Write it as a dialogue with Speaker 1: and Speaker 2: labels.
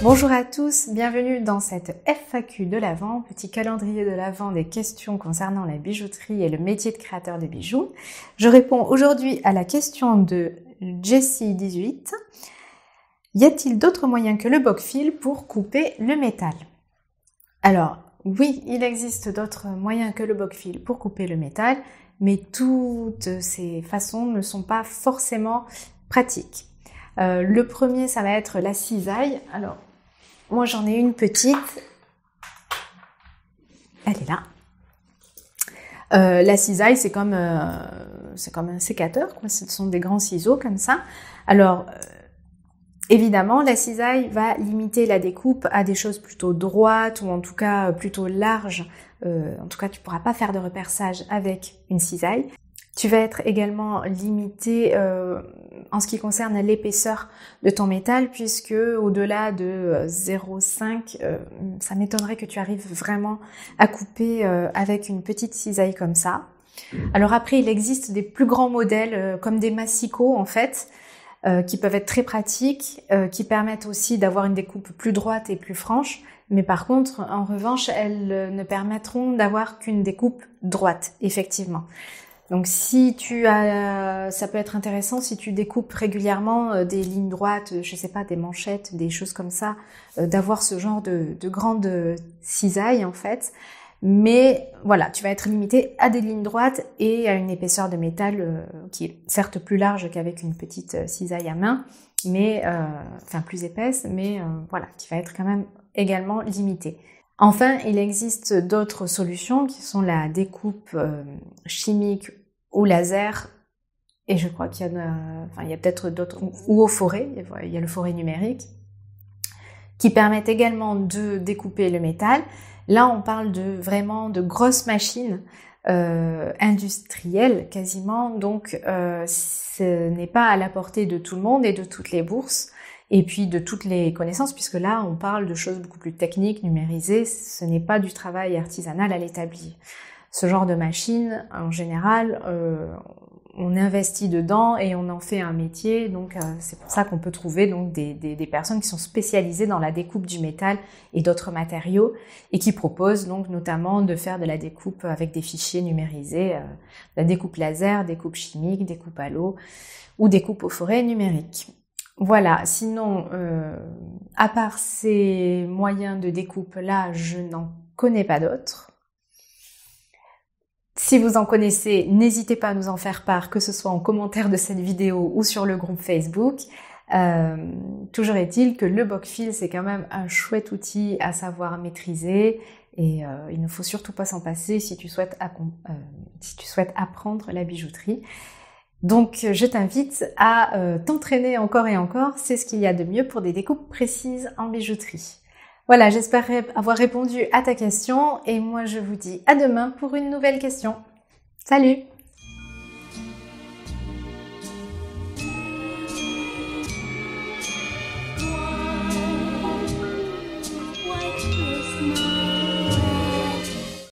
Speaker 1: Bonjour à tous, bienvenue dans cette FAQ de l'Avent, petit calendrier de l'Avent des questions concernant la bijouterie et le métier de créateur de bijoux. Je réponds aujourd'hui à la question de Jessie18. Y a-t-il d'autres moyens que le boc-fil pour couper le métal? Alors, oui, il existe d'autres moyens que le boc-fil pour couper le métal, mais toutes ces façons ne sont pas forcément pratiques. Le premier, ça va être la cisaille. Alors, moi j'en ai une petite. Elle est là. La cisaille, c'est comme un sécateur, quoi. Ce sont des grands ciseaux comme ça. Alors, évidemment, la cisaille va limiter la découpe à des choses plutôt droites ou en tout cas plutôt larges. En tout cas, tu pourras pas faire de reperçage avec une cisaille. Tu vas être également limité en ce qui concerne l'épaisseur de ton métal, puisque au-delà de 0,5, ça m'étonnerait que tu arrives vraiment à couper avec une petite cisaille comme ça. Alors après, il existe des plus grands modèles comme des massicots en fait, qui peuvent être très pratiques, qui permettent aussi d'avoir une découpe plus droite et plus franche. Mais par contre, en revanche, elles ne permettront d'avoir qu'une découpe droite, effectivement. Donc si ça peut être intéressant si tu découpes régulièrement des lignes droites, je sais pas, des manchettes, des choses comme ça, d'avoir ce genre de grande cisaille en fait. Mais voilà, tu vas être limité à des lignes droites et à une épaisseur de métal qui est certes plus large qu'avec une petite cisaille à main, mais enfin plus épaisse, mais voilà, qui va être quand même également limitée. Enfin, il existe d'autres solutions qui sont la découpe chimique ou laser, et je crois qu'il y il y a peut-être d'autres, ou au forêt, il y a le forêt numérique, qui permettent également de découper le métal. Là, on parle vraiment de grosses machines industrielles quasiment, donc ce n'est pas à la portée de tout le monde et de toutes les bourses. Et puis de toutes les connaissances, puisque là, on parle de choses beaucoup plus techniques, numérisées, ce n'est pas du travail artisanal à l'établi. Ce genre de machine, en général, on investit dedans et on en fait un métier, donc c'est pour ça qu'on peut trouver donc des personnes qui sont spécialisées dans la découpe du métal et d'autres matériaux, et qui proposent donc notamment de faire de la découpe avec des fichiers numérisés, la découpe laser, découpe chimique, découpe à l'eau, ou découpe au forêt numérique. Voilà, sinon, à part ces moyens de découpe-là, je n'en connais pas d'autres. Si vous en connaissez, n'hésitez pas à nous en faire part, que ce soit en commentaire de cette vidéo ou sur le groupe Facebook. Toujours est-il que le boc-fil, c'est quand même un chouette outil à savoir maîtriser, et il ne faut surtout pas s'en passer si tu souhaites apprendre la bijouterie. Donc, je t'invite à t'entraîner encore et encore, c'est ce qu'il y a de mieux pour des découpes précises en bijouterie. Voilà, j'espère avoir répondu à ta question, et moi je vous dis à demain pour une nouvelle question. Salut!